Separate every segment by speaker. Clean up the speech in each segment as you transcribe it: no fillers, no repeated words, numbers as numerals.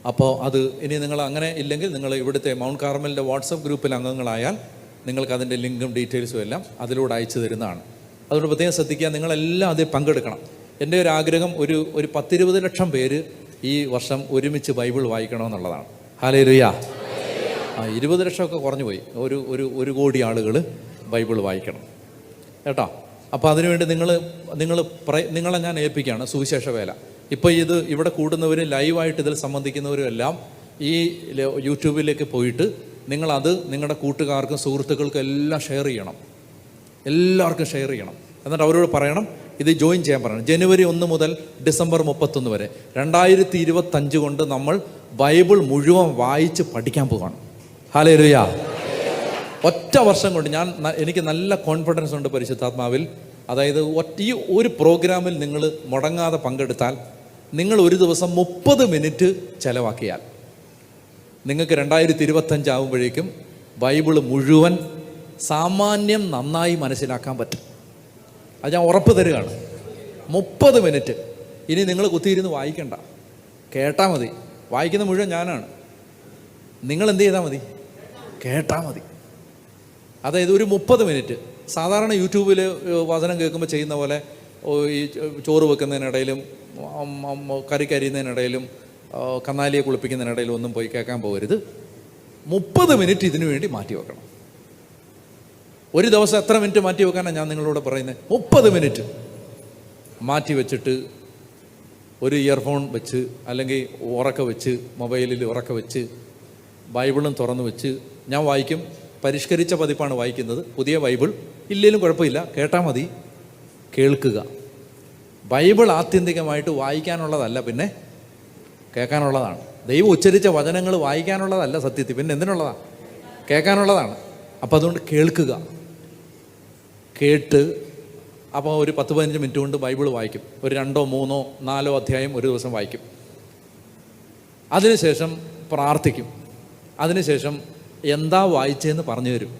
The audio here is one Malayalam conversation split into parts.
Speaker 1: അപ്പോൾ അത് ഇനി നിങ്ങൾ അങ്ങനെ ഇല്ലെങ്കിൽ നിങ്ങൾ ഇവിടുത്തെ മൗണ്ട് കാർമലിൻ്റെ വാട്സപ്പ് ഗ്രൂപ്പിൽ അംഗങ്ങളായാൽ നിങ്ങൾക്ക് അതിൻ്റെ ലിങ്കും ഡീറ്റെയിൽസും എല്ലാം അതിലൂടെ അയച്ചു തരുന്നതാണ്. അതുകൊണ്ട് പ്രത്യേകം ശ്രദ്ധിക്കുക, നിങ്ങളെല്ലാം അതിൽ പങ്കെടുക്കണം. എൻ്റെ ഒരു ആഗ്രഹം ഒരു 10-20 ലക്ഷം പേര് ഈ വർഷം ഒരുമിച്ച് ബൈബിൾ വായിക്കണമെന്നുള്ളതാണ്. ഹല്ലേലൂയ. 20 ലക്ഷമൊക്കെ കുറഞ്ഞു പോയി. ഒരു കോടി ആളുകൾ ബൈബിൾ വായിക്കണം കേട്ടോ. അപ്പോൾ അതിനുവേണ്ടി നിങ്ങളെ ഞാൻ ഏൽപ്പിക്കുകയാണ് സുവിശേഷ വേല. ഇപ്പോൾ ഇവിടെ കൂടുന്നവരും ലൈവായിട്ട് ഇതിൽ സംബന്ധിക്കുന്നവരും എല്ലാം ഈ യൂട്യൂബിലേക്ക് പോയിട്ട് നിങ്ങളത് നിങ്ങളുടെ കൂട്ടുകാർക്കും സുഹൃത്തുക്കൾക്കും എല്ലാം ഷെയർ ചെയ്യണം. എല്ലാവർക്കും ഷെയർ ചെയ്യണം. എന്നിട്ട് അവരോട് പറയണം, ഇത് ജോയിൻ ചെയ്യാൻ പറയണം. ജനുവരി 1 മുതൽ ഡിസംബർ 31 വരെ 2025 കൊണ്ട് നമ്മൾ ബൈബിൾ മുഴുവൻ വായിച്ച് പഠിക്കാൻ പോവാണ്. ഹല്ലേലൂയ. ഒറ്റ വർഷം കൊണ്ട് എനിക്ക് നല്ല കോൺഫിഡൻസ് ഉണ്ട് പരിശുദ്ധാത്മാവിൽ. അതായത് ഈ ഒരു പ്രോഗ്രാമിൽ നിങ്ങൾ മുടങ്ങാതെ പങ്കെടുത്താൽ, നിങ്ങൾ ഒരു ദിവസം 30 മിനിറ്റ് ചിലവാക്കിയാൽ നിങ്ങൾക്ക് 2025 ആകുമ്പോഴേക്കും ബൈബിള് മുഴുവൻ സാമാന്യം നന്നായി മനസ്സിലാക്കാൻ പറ്റും. അത് ഞാൻ ഉറപ്പ് തരികയാണ്. 30 മിനിറ്റ്. ഇനി നിങ്ങൾ കുത്തിയിരുന്ന് വായിക്കണ്ട, കേട്ടാൽ മതി. വായിക്കുന്ന മുഴുവൻ ഞാനാണ്. നിങ്ങൾ എന്ത് ചെയ്താൽ മതി? കേട്ടാൽ മതി. അതായത് ഒരു 30 മിനിറ്റ്. സാധാരണ യൂട്യൂബിൽ വചനം കേൾക്കുമ്പോൾ ചെയ്യുന്ന പോലെ ഈ ചോറ് വെക്കുന്നതിനിടയിലും കരിയുന്നതിനിടയിലും കന്നാലിയെ കുളിപ്പിക്കുന്നതിനിടയിലും ഒന്നും പോയി കേൾക്കാൻ പോകരുത്. 30 മിനിറ്റ് ഇതിനു വേണ്ടി മാറ്റി വെക്കണം. ഒരു ദിവസം എത്ര മിനിറ്റ് മാറ്റി വെക്കാനാണ് ഞാൻ നിങ്ങളോട് പറയുന്നത്? 30 മിനിറ്റ് മാറ്റി വെച്ചിട്ട് ഒരു ഇയർഫോൺ വെച്ച് അല്ലെങ്കിൽ ഉറക്ക വെച്ച്, മൊബൈലിൽ ഉറക്ക വെച്ച്, ബൈബിളും തുറന്നു വെച്ച് ഞാൻ വായിക്കും. പരിഷ്കരിച്ച പതിപ്പാണ് വായിക്കുന്നത്. പുതിയ ബൈബിൾ ഇല്ലെങ്കിലും കുഴപ്പമില്ല, കേട്ടാൽ മതി. കേൾക്കുക. ബൈബിൾ ആത്യന്തികമായിട്ട് വായിക്കാനുള്ളതല്ല, പിന്നെ കേൾക്കാനുള്ളതാണ്. ദൈവം ഉച്ചരിച്ച വചനങ്ങൾ വായിക്കാനുള്ളതല്ല സത്യത്തിൽ, പിന്നെ എന്തിനുള്ളതാണ്? കേൾക്കാനുള്ളതാണ്. അപ്പോൾ അതുകൊണ്ട് കേൾക്കുക. കേട്ട് അപ്പോൾ ഒരു 10-15 മിനിറ്റ് കൊണ്ട് ബൈബിൾ വായിക്കും. ഒരു 2, 3, 4 അധ്യായം ഒരു ദിവസം വായിക്കും. അതിനുശേഷം പ്രാർത്ഥിക്കും. അതിനുശേഷം എന്താ വായിച്ചതെന്ന് പറഞ്ഞു തരും.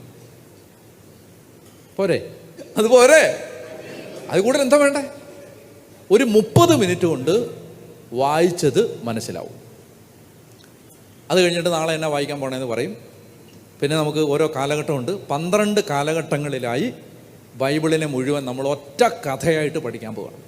Speaker 1: പോരെ? അതുപോരെ? അത് കൂടുതൽ എന്താ വേണ്ടേ? ഒരു 30 മിനിറ്റ് കൊണ്ട് വായിച്ചത് മനസ്സിലാവും. അത് കഴിഞ്ഞിട്ട് നാളെ എന്നാ വായിക്കാൻ പോകണമെന്ന് പറയും. പിന്നെ നമുക്ക് ഓരോ കാലഘട്ടമുണ്ട്. 12 കാലഘട്ടങ്ങളിലായി ബൈബിളിനെ മുഴുവൻ നമ്മൾ ഒറ്റ കഥയായിട്ട് പഠിക്കാൻ പോവുകയാണ്.